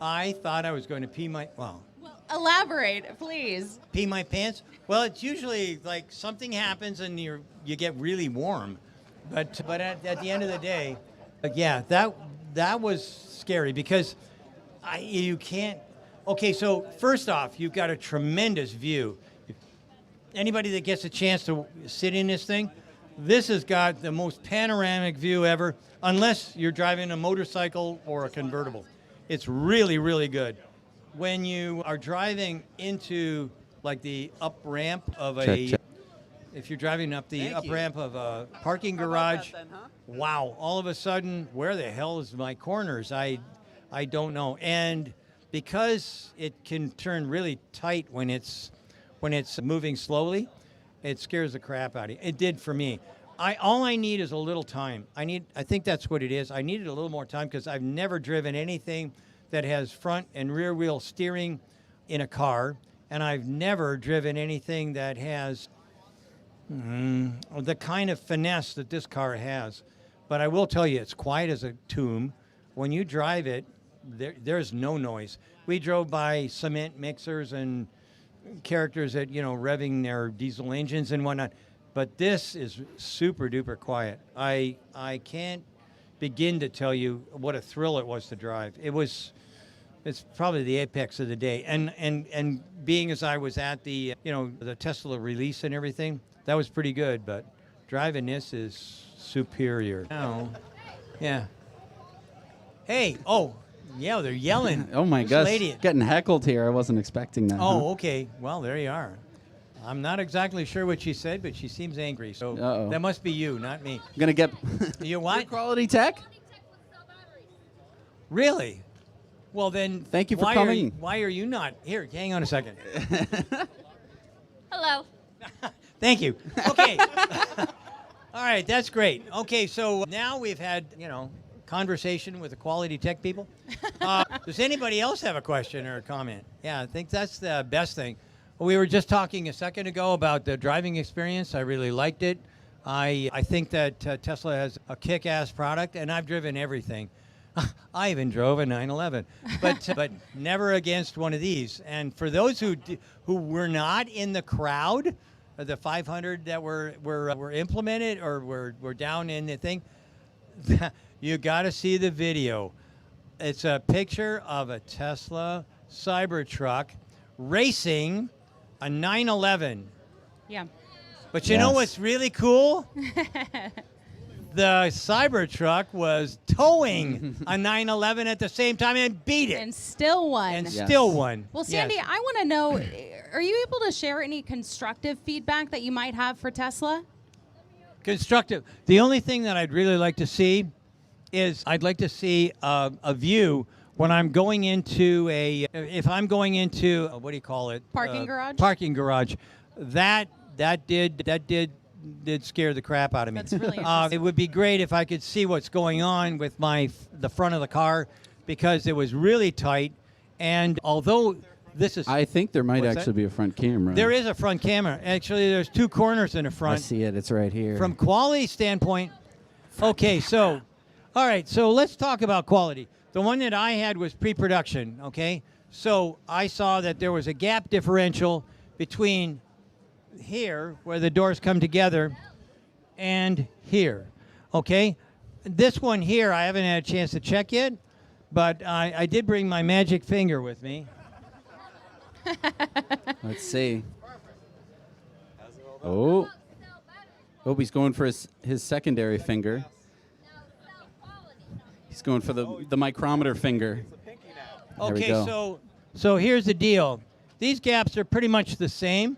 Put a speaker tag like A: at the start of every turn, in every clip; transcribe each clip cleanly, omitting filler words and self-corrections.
A: I thought I was going to pee my
B: Elaborate, please.
A: pee my pants. Well, it's usually like something happens and you get really warm, but at the end of the day, yeah, that was scary because you can't. Okay, so first off, you've got a tremendous view. Anybody that gets a chance to sit in this thing, this has got the most panoramic view ever, unless you're driving a motorcycle or a convertible. It's really, really good. When you are driving into like the up ramp of if you're driving up the up ramp of a parking garage, wow, all of a sudden, where the hell is my corners? I don't know. And because it can turn really tight when it's moving slowly, it scares the crap out of you. It did for me. All I need is a little time. I think that's what it is. I needed a little more time because I've never driven anything that has front and rear wheel steering in a car, and I've never driven anything that has the kind of finesse that this car has. But I will tell you, it's quiet as a tomb. When you drive it, there's no noise. We drove by cement mixers and characters that, revving their diesel engines and whatnot. But this is super duper quiet. I can't begin to tell you what a thrill it was to drive. It's probably the apex of the day. And being as I was at the the Tesla release and everything, that was pretty good. But driving this is superior. Now, yeah. Hey, yeah, they're yelling.
C: Oh my gosh, getting heckled here. I wasn't expecting that.
A: Oh, okay. Well, there you are. I'm not exactly sure what she said, but she seems angry. So that must be you, not me.
C: I'm gonna get
A: you what?
C: Quality Tech?
A: Really? Well, then.
C: Thank you for coming.
A: Why are you not here? Hang on a second.
D: Hello.
A: Thank you. Okay. All right, that's great. Okay, so now we've had conversation with the Quality Tech people. Does anybody else have a question or a comment? Yeah, I think that's the best thing. We were just talking a second ago about the driving experience. I really liked it. I think that Tesla has a kick-ass product, and I've driven everything. I even drove a 911, but never against one of these. And for those who were not in the crowd, the 500 that were implemented or were down in the thing, you got to see the video. It's a picture of a Tesla Cybertruck racing a 911.
B: Yeah.
A: But you know what's really cool? The Cybertruck was towing a 911 at the same time and beat it.
B: And still won.
A: Still won.
B: Well, Sandy, I want to know, are you able to share any constructive feedback that you might have for Tesla?
A: Constructive. The only thing that I'd really like to see is I'd like to see a view when I'm going into if I'm going into, what do you call it?
B: Parking garage?
A: Parking garage. That did scare the crap out of me.
B: That's really interesting.
A: It would be great if I could see what's going on with the front of the car because it was really tight. And although this is...
C: I think there might actually be a front camera.
A: There is a front camera. Actually, there's two corners in the front.
C: I see it. It's right here.
A: From quality standpoint, okay, so, all right, so let's talk about quality. The one that I had was pre-production, okay? So I saw that there was a gap differential between here, where the doors come together, and here, okay? This one here, I haven't had a chance to check yet, but I did bring my magic finger with me.
C: Let's see. Oh, he's going for his secondary finger. He's going for the micrometer finger.
A: Okay, so here's the deal. These gaps are pretty much the same,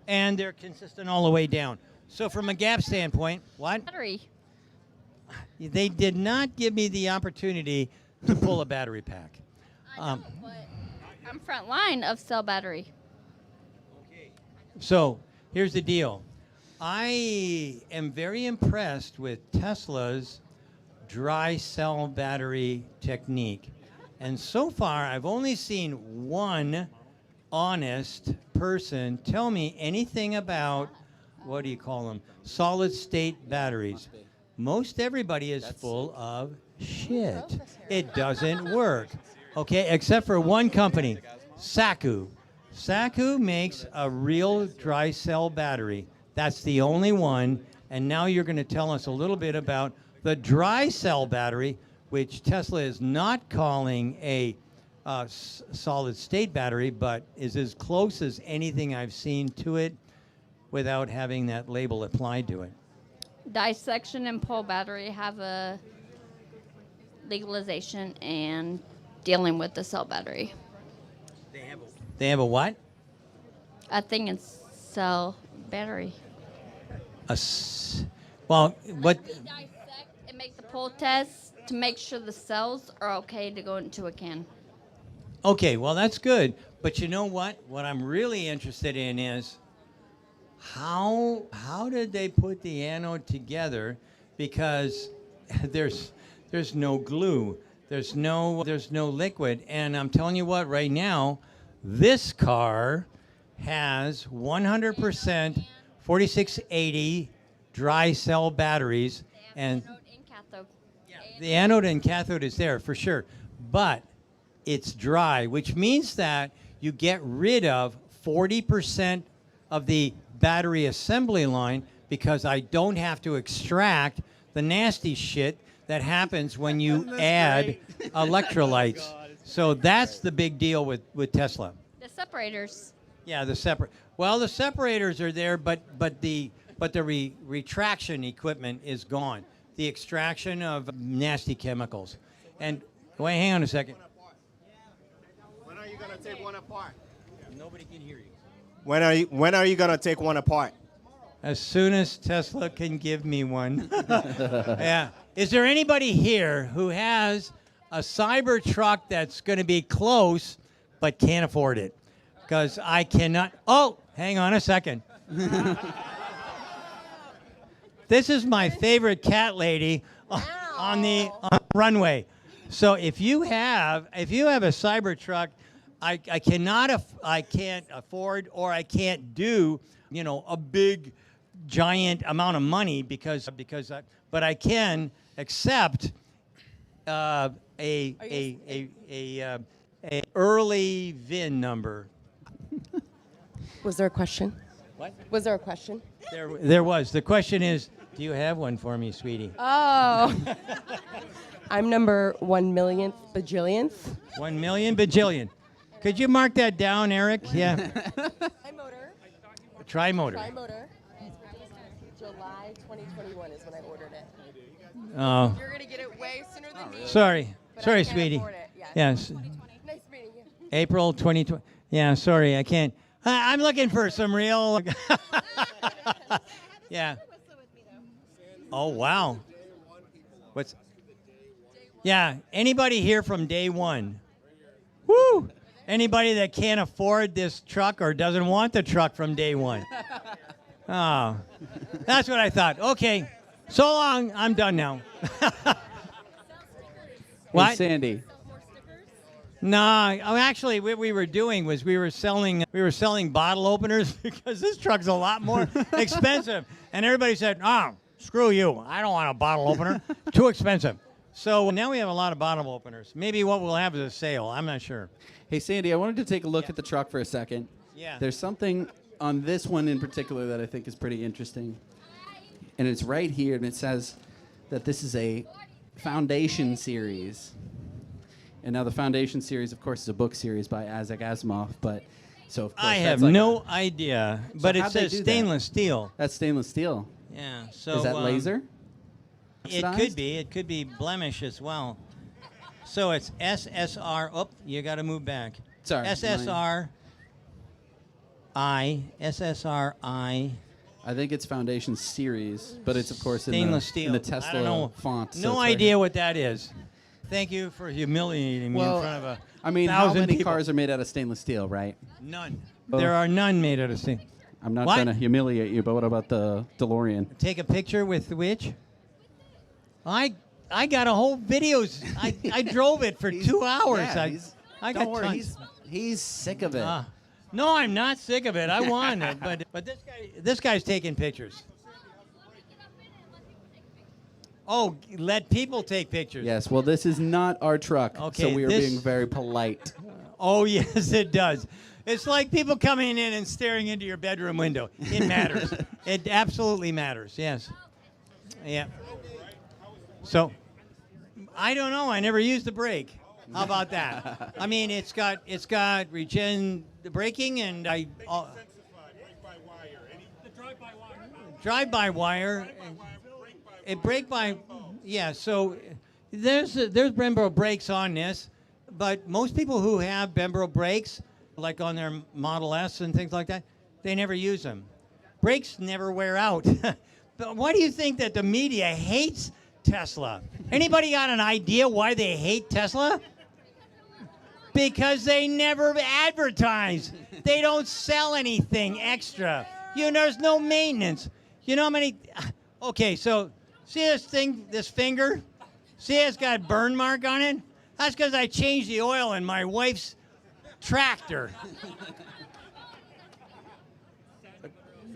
A: and they're consistent all the way down. So from a gap standpoint, what?
D: Battery.
A: They did not give me the opportunity to pull a battery pack.
D: I know, but I'm front line of cell battery.
A: So here's the deal. I am very impressed with Tesla's dry cell battery technique. And so far, I've only seen one honest person tell me anything about, what do you call them, solid state batteries. Most everybody is full of shit. It doesn't work. Okay, except for one company, Saku. Saku makes a real dry cell battery. That's the only one. And now you're going to tell us a little bit about the dry cell battery, which Tesla is not calling a solid state battery, but is as close as anything I've seen to it without having that label applied to it.
D: Dissection and pole battery have a legalization and dealing with the cell battery.
A: They have a what?
D: I think it's cell battery.
A: Well, what?
D: They dissect and make the pole test to make sure the cells are okay to go into a can.
A: Okay, well, that's good. But you know what? What I'm really interested in is how did they put the anode together? Because there's no glue, there's no liquid, and I'm telling you what, right now, this car has 100% 4680 dry cell batteries, and
D: Anode and cathode.
A: the anode and cathode is there for sure, but it's dry, which means that you get rid of 40% of the battery assembly line because I don't have to extract the nasty shit that happens when you add electrolytes. So that's the big deal with Tesla.
D: The separators.
A: Yeah, the separators are there, but the retraction equipment is gone. The extraction of nasty chemicals. And wait, hang on a second.
E: When are you gonna take one apart?
A: Nobody can hear you.
E: When are you gonna take one apart?
A: As soon as Tesla can give me one. Yeah. Is there anybody here who has a Cybertruck that's going to be close but can't afford it? Because I cannot. Oh, hang on a second. This is my favorite cat lady on the runway. So if you have a Cybertruck, I can't afford, or I can't do, a big, giant amount of money but I can accept a early VIN number.
F: Was there a question?
A: What?
F: Was there a question?
A: There was. The question is, do you have one for me, sweetie?
F: Oh. I'm number 1,000,000th bajillionth.
A: 1,000,000 bajillion. Could you mark that down, Eric? Yeah.
F: Tri-motor.
A: Tri-motor.
F: Tri-motor. July 2021 is when I ordered it.
A: Oh.
F: You're going to get it way sooner than me.
A: Sorry.
F: But
A: Sorry,
F: I can't
A: sweetie.
F: afford it. Yes.
A: Yes.
F: Nice meeting you.
A: April 2020. Yeah, sorry, I can't. I'm looking for some real. Yeah. Oh, wow. What's. Yeah, anybody here from day one? Woo! Anybody that can't afford this truck or doesn't want the truck from day one? Oh, that's what I thought. Okay, so long. I'm done now. What?
C: Hey, Sandy.
A: No, actually, what we were doing was we were selling bottle openers because this truck's a lot more expensive. And everybody said, "Oh, screw you! I don't want a bottle opener. Too expensive." So now we have a lot of bottle openers. Maybe what we'll have is a sale. I'm not sure.
C: Hey, Sandy, I wanted to take a look at the truck for a second.
A: Yeah.
C: There's something on this one in particular that I think is pretty interesting. And it's right here, and it says that this is a Foundation series. And now the Foundation series, of course, is a book series by Isaac Asimov, but so of course
A: I
C: that's
A: have
C: like
A: no idea, but it
C: how'd they
A: says
C: do that?
A: stainless steel.
C: That's stainless steel.
A: Yeah. So
C: Is that laser?
A: It could be. It could be blemish as well. So it's SSR. Oh, you got to move back.
C: Sorry.
A: SSRI. SSRI.
C: I think it's Foundation series, but it's of course
A: Stainless
C: in
A: steel.
C: the
A: I
C: Tesla
A: don't know.
C: font. so
A: No
C: it's right
A: idea
C: here.
A: what that is. Thank you for humiliating me in front of a
C: I mean, how
A: thousand
C: many
A: people.
C: cars are made out of stainless steel, right?
A: None.
C: Oh.
A: There are none made out of steel.
C: I'm not
A: What?
C: trying to humiliate you, but what about the DeLorean?
A: Take a picture with which? I got a whole videos. I drove it for 2 hours. I got
C: don't worry,
A: tons.
C: he's sick of it.
A: No, I'm not sick of it. I want it, but this guy's taking pictures. Oh, let people take pictures.
C: Yes, well, this is not our truck,
A: Okay,
C: so we are
A: this-
C: being very polite.
A: Oh, yes, it does. It's like people coming in and staring into your bedroom window. It matters. It absolutely matters, yes. Yeah. So, I don't know. I never used the brake. How about that? I mean, it's got regen braking, and drive-by wire. It brake by, yeah. So there's Brembo brakes on this, but most people who have Brembo brakes, like on their Model S and things like that, they never use them. Brakes never wear out. But why do you think that the media hates Tesla? Anybody got an idea why they hate Tesla? Because they never advertise. They don't sell anything extra. There's no maintenance. You know how many? Okay, so see this thing, this finger? See it's got a burn mark on it? That's because I changed the oil in my wife's tractor.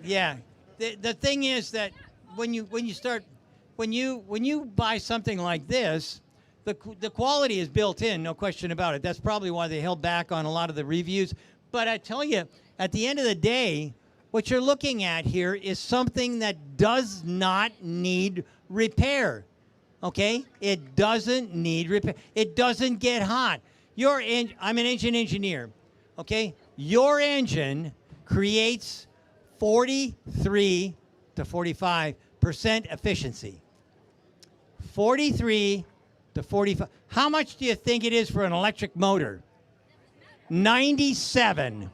A: Yeah. The thing is that when you buy something like this, the quality is built in, no question about it. That's probably why they held back on a lot of the reviews. But I tell you, at the end of the day, what you're looking at here is something that does not need repair. Okay? It doesn't need repair. It doesn't get hot. I'm an engine engineer. Okay? Your engine creates 43 to 45% efficiency. 43 to 45. How much do you think it is for an electric motor? 97.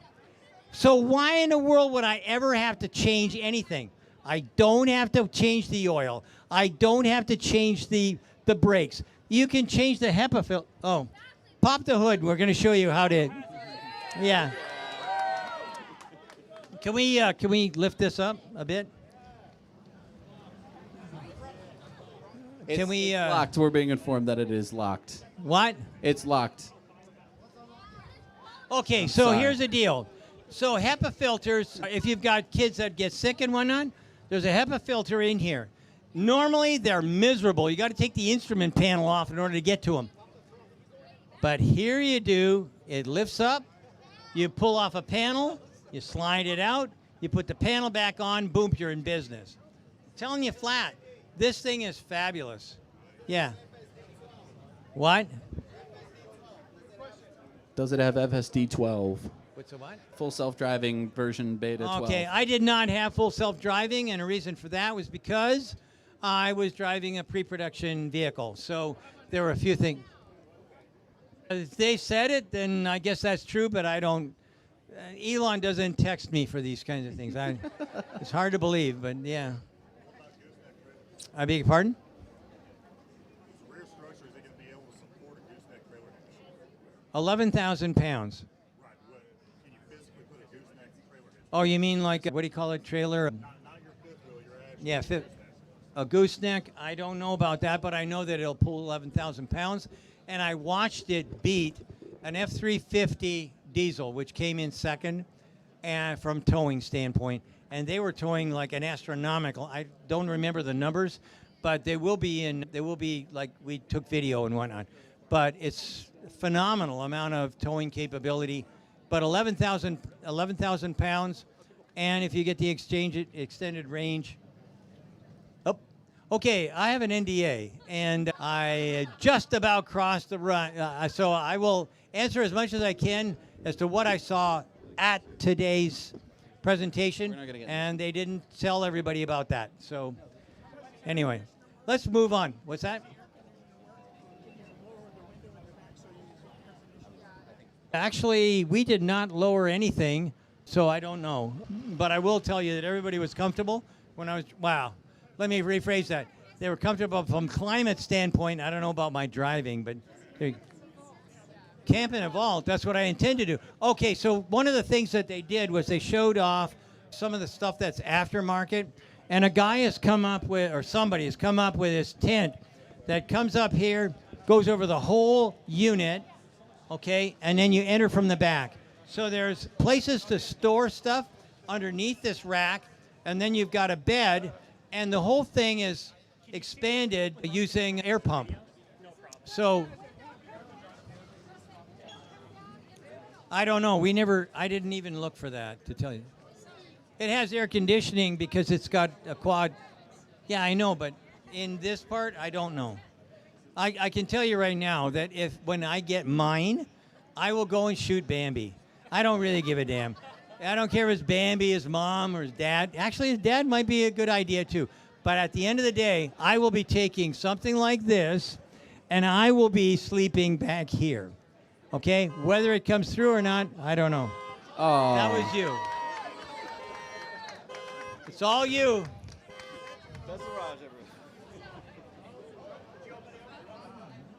A: So why in the world would I ever have to change anything? I don't have to change the oil. I don't have to change the brakes. You can change the HEPA filter. Oh, pop the hood. We're going to show you how to. Yeah. Can we lift this up a bit? Can we?
C: It's locked. We're being informed that it is locked.
A: What?
C: It's locked.
A: Okay, so
C: sorry.
A: here's the deal. So HEPA filters, if you've got kids that get sick and whatnot, there's a HEPA filter in here. Normally, they're miserable. You got to take the instrument panel off in order to get to them. But here you do. It lifts up. You pull off a panel. You slide it out. You put the panel back on. Boom, you're in business. I'm telling you flat. This thing is fabulous. Yeah. What?
C: Does it have FSD 12?
A: What's the what?
C: Full self-driving version beta 12.
A: Okay, I did not have full self-driving, and a reason for that was because I was driving a pre-production vehicle. So there were a few things. If they said it, then I guess that's true, but I don't. Elon doesn't text me for these kinds of things. It's hard to believe, but yeah. I beg your pardon?
E: Rear structure, is it going to be able to support a gooseneck trailer?
A: 11,000 pounds.
E: Right. Can you physically put a gooseneck trailer hitch?
A: Oh, you mean like, what do you call it, trailer?
E: Not your fifth wheel, your actual
A: Yeah, a gooseneck. I don't know about that, but I know that it'll pull 11,000 pounds. And I watched it beat an F-350 diesel, which came in second, and from towing standpoint. And they were towing like an astronomical. I don't remember the numbers, but they will be like we took video and whatnot. But it's a phenomenal amount of towing capability. But 11,000 pounds, and if you get the extended range. Oh, okay. I have an NDA, and I just about crossed the run. So I will answer as much as I can as to what I saw at today's presentation, and they didn't tell everybody about that. So anyway, let's move on. What's that? Actually, we did not lower anything, so I don't know. But I will tell you that everybody was comfortable when I was, wow. Let me rephrase that. They were comfortable from climate standpoint. I don't know about my driving, but camp in a vault, that's what I intend to do. Okay, so one of the things that they did was they showed off some of the stuff that's aftermarket, and a guy has come up with, or somebody has come up with this tent that comes up here, goes over the whole unit, okay, and then you enter from the back. So there's places to store stuff underneath this rack, and then you've got a bed, and the whole thing is expanded using air pump. So I don't know. I didn't even look for that, to tell you. It has air conditioning because it's got a quad. Yeah, I know, but in this part, I don't know. I can tell you right now that when I get mine, I will go and shoot Bambi. I don't really give a damn. I don't care if it's Bambi, his mom, or his dad. Actually, his dad might be a good idea, too. But at the end of the day, I will be taking something like this, and I will be sleeping back here. Okay? Whether it comes through or not, I don't know.
C: Oh.
A: That was you. It's all you.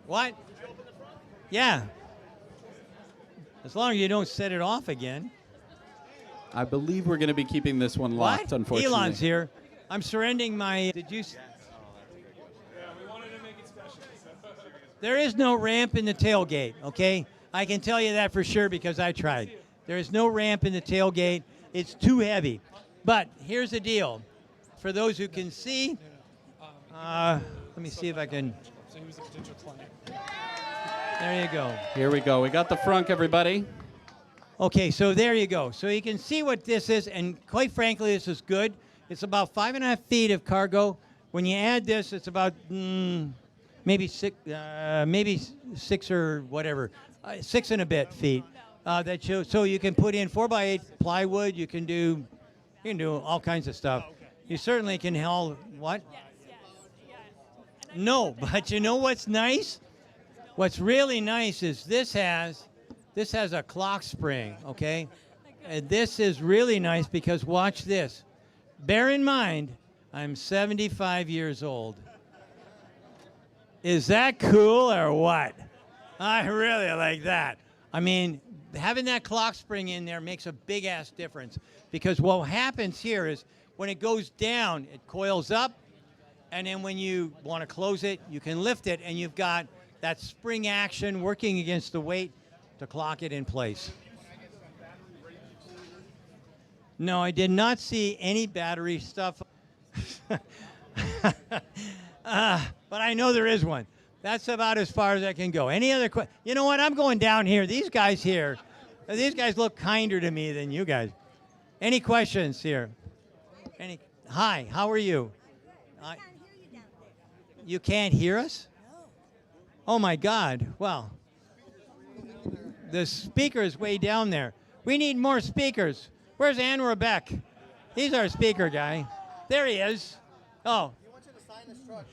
A: What? Yeah. As long as you don't set it off again.
C: I believe we're going to be keeping this one locked,
A: What?
C: unfortunately.
A: Elon's here. I'm surrendering my. Did you? There is no ramp in the tailgate, okay? I can tell you that for sure because I tried. There is no ramp in the tailgate. It's too heavy. But here's the deal. For those who can see, let me see if I can. There you go.
C: Here we go. We got the frunk, everybody.
A: Okay, so there you go. So you can see what this is, and quite frankly, this is good. It's about 5.5 feet of cargo. When you add this, it's about maybe six or whatever, 6 and a bit feet. So you can put in 4x8 plywood. You can do all kinds of stuff. You certainly can haul what? No, but you know what's nice? What's really nice is this has a clock spring, okay? And this is really nice because watch this. Bear in mind, I'm 75 years old. Is that cool or what? I really like that. I mean, having that clock spring in there makes a big-ass difference because what happens here is when it goes down, it coils up, and then when you want to close it, you can lift it, and you've got that spring action working against the weight to clock it in place. No, I did not see any battery stuff. But I know there is one. That's about as far as I can go. Any other questions? You know what? I'm going down here. These guys look kinder to me than you guys. Any questions here? Hi, how are you?
G: I can't hear you down there.
A: You can't hear us?
G: No.
A: Oh, my God. Well, the speaker is way down there. We need more speakers. Where's Anwar Beck? He's our speaker guy. There he is. Oh.
E: He wants you to sign this truck.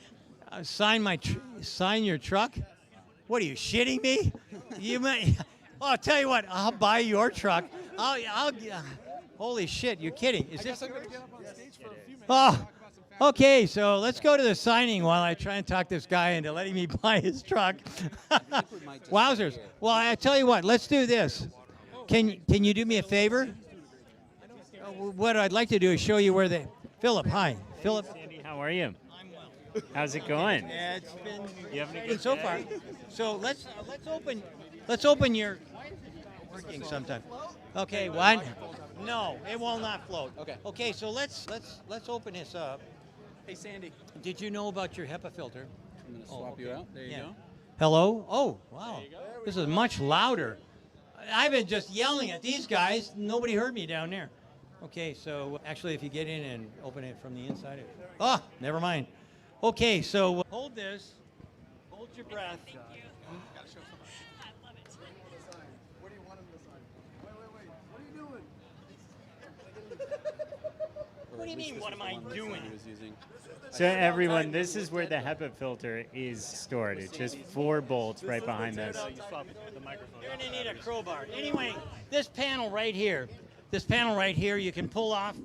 A: Sign your truck? What are you shitting me? Oh, I'll tell you what. I'll buy your truck. Holy shit! You're kidding? Is this? Oh, okay. So let's go to the signing while I try and talk this guy into letting me buy his truck. Wowzers! Well, I tell you what. Let's do this. Can you do me a favor? What I'd like to do is show you where Philip. Hi, Philip.
H: Sandy, how are you?
A: I'm well.
H: How's it going?
A: Yeah, it's been
H: You having a
A: exciting
H: good
A: so
H: day?
A: far. So let's open your. Why is it not working sometimes? Okay, what? No, it will not float.
C: Okay.
A: Okay, so let's open this up.
C: Hey, Sandy.
A: Did you know about your HEPA filter?
C: I'm going to swap you out. There you
A: Yeah.
C: go.
A: Hello? Oh, wow. This is much louder. I've been just yelling at these guys. Nobody heard me down there. Okay, so actually, if you get in and open it from the inside. Never mind. Okay, so hold this. Hold your breath.
E: What do you want him to sign? Wait. What are you doing?
A: What do you mean, what am I doing?
H: So everyone, this is where the HEPA filter is stored. It's just 4 bolts right behind this.
A: You're going to need a crowbar. Anyway, this panel right here, you can pull off.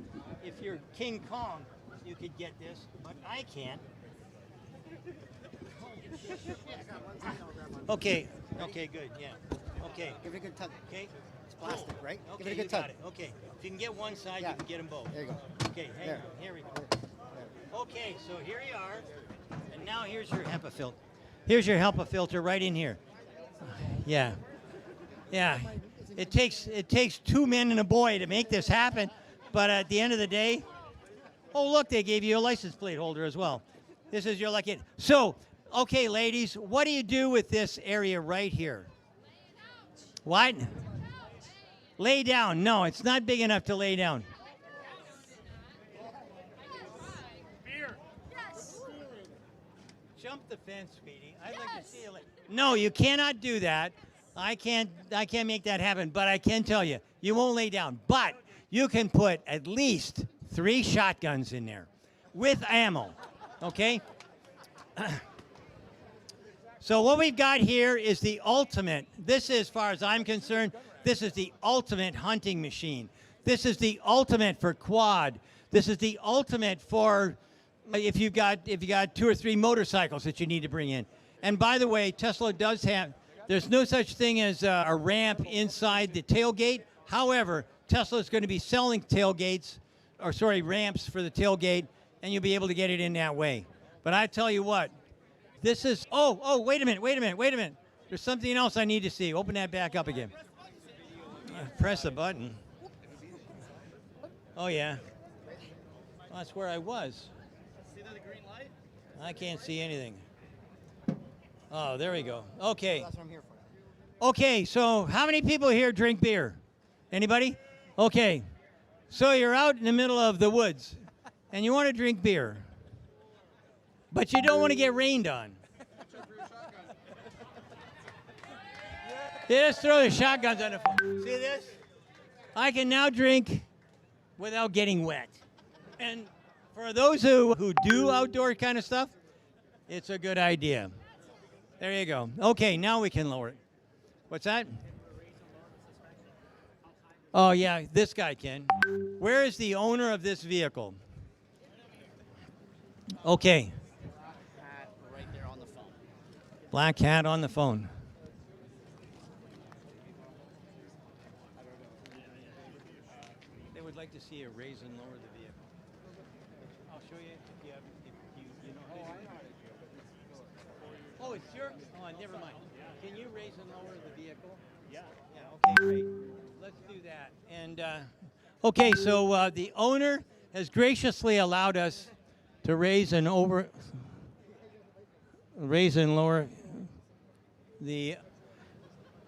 A: If you're King Kong, you could get this, but I can't. Okay, good, yeah. Okay.
I: Give it a good tug.
A: Okay.
I: It's plastic, right?
A: Okay,
I: Give it a good
A: you
I: tug.
A: got it. Okay. If you can get one side,
I: Yeah.
A: you can get them both.
I: There you go.
A: Okay, hang
I: There.
A: on. Here we go. Okay, so here you are. And now here's your HEPA filter. Here's your HEPA filter right in here. Yeah. Yeah. It takes 2 men and a boy to make this happen, but at the end of the day, oh look, they gave you a license plate holder as well. This is your lucky. So, okay, ladies, what do you do with this area right here? What? Lay down. No, it's not big enough to lay down. Jump the fence, sweetie. I'd like to see you. No, you cannot do that. I can't make that happen, but I can tell you, you won't lay down. But you can put at least 3 shotguns in there with ammo, okay? So what we've got here is the ultimate. This is, as far as I'm concerned, this is the ultimate hunting machine. This is the ultimate for quad. This is the ultimate for if you got 2 or 3 motorcycles that you need to bring in. And by the way, Tesla does have. There's no such thing as a ramp inside the tailgate. However, Tesla is going to be selling ramps for the tailgate, and you'll be able to get it in that way. But I tell you what, this is. Oh, wait a minute. There's something else I need to see. Open that back up again. Press the button. Oh yeah. Well, that's where I was.
C: See the green light?
A: I can't see anything. Oh, there we go. Okay.
I: That's what I'm here for.
A: Okay, so how many people here drink beer? Anybody? Okay. So you're out in the middle of the woods, and you want to drink beer, but you don't want to get rained on. Yeah, just throw the shotguns on the phone. See this? I can now drink without getting wet. And for those who do outdoor kind of stuff, it's a good idea. There you go. Okay, now we can lower it. What's that? Oh, yeah, this guy can. Where is the owner of this vehicle? Okay.
I: Hat right there on the phone.
A: Black hat on the phone. They would like to see you raise and lower the vehicle. I'll show you if you know how to do it. Oh, it's your. Oh, never mind. Can you raise and lower the vehicle? Yeah. Yeah. Okay, great. Let's do that. And okay, so the owner has graciously allowed us to raise and lower the.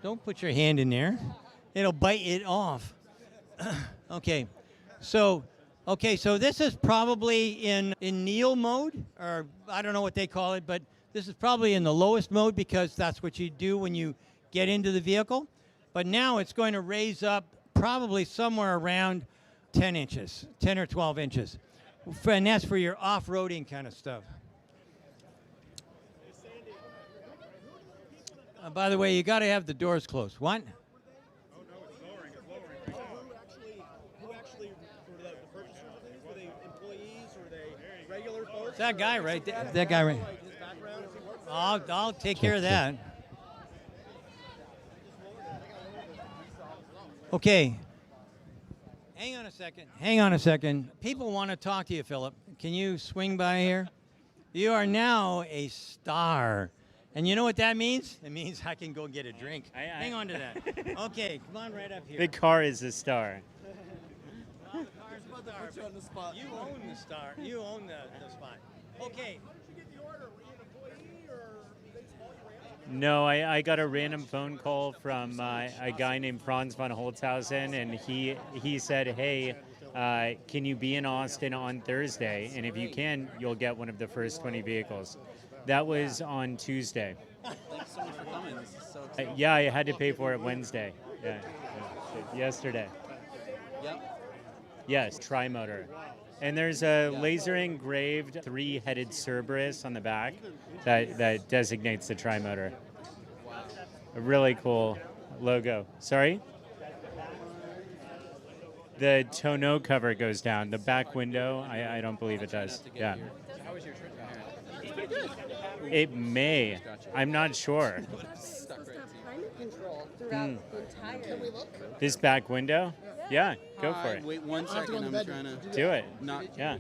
A: Don't put your hand in there. It'll bite it off. Okay. So this is probably in kneel mode, or I don't know what they call it, but this is probably in the lowest mode because that's what you do when you get into the vehicle. But now it's going to raise up probably somewhere around 10 inches, 10 or 12 inches. And that's for your off-roading kind of stuff. By the way, you got to have the doors closed. What?
E: Oh, no, it's lowering. Who actually were the purchasers of these? Were they employees? Were they regular folks?
A: That guy right there. That guy right.
E: His background, is he work for
A: I'll take care of that. Okay. Hang on a second. People want to talk to you, Philip. Can you swing by here? You are now a star. And you know what that means? It means I can go get a drink. Hang on to that. Okay, come on right up here.
H: The car is a star.
A: Well, the car's a star. You own the star. You own the spot. Okay.
H: No, I got a random phone call from a guy named Franz von Holzhausen, and he said, hey, can you be in Austin on Thursday? And if you can, you'll get one of the first 20 vehicles. That was on Tuesday.
C: Thanks so much for coming. This is so exciting.
H: Yeah, I had to pay for it Wednesday. Yeah. Yesterday.
C: Yep.
H: Yes, tri-motor. And there's a laser engraved 3-headed Cerberus on the back that designates the tri-motor.
C: Wow.
H: A really cool logo. Sorry? The tonneau cover goes down. The back window, I don't believe it does. Yeah.
C: How was your trip?
H: It may. I'm not sure.
F: Stop climate control throughout the entire. Can we look?
H: This back window? Yeah, go for it.
C: Wait 1 second. I'm trying to
H: Do it.
C: not.
H: Yeah.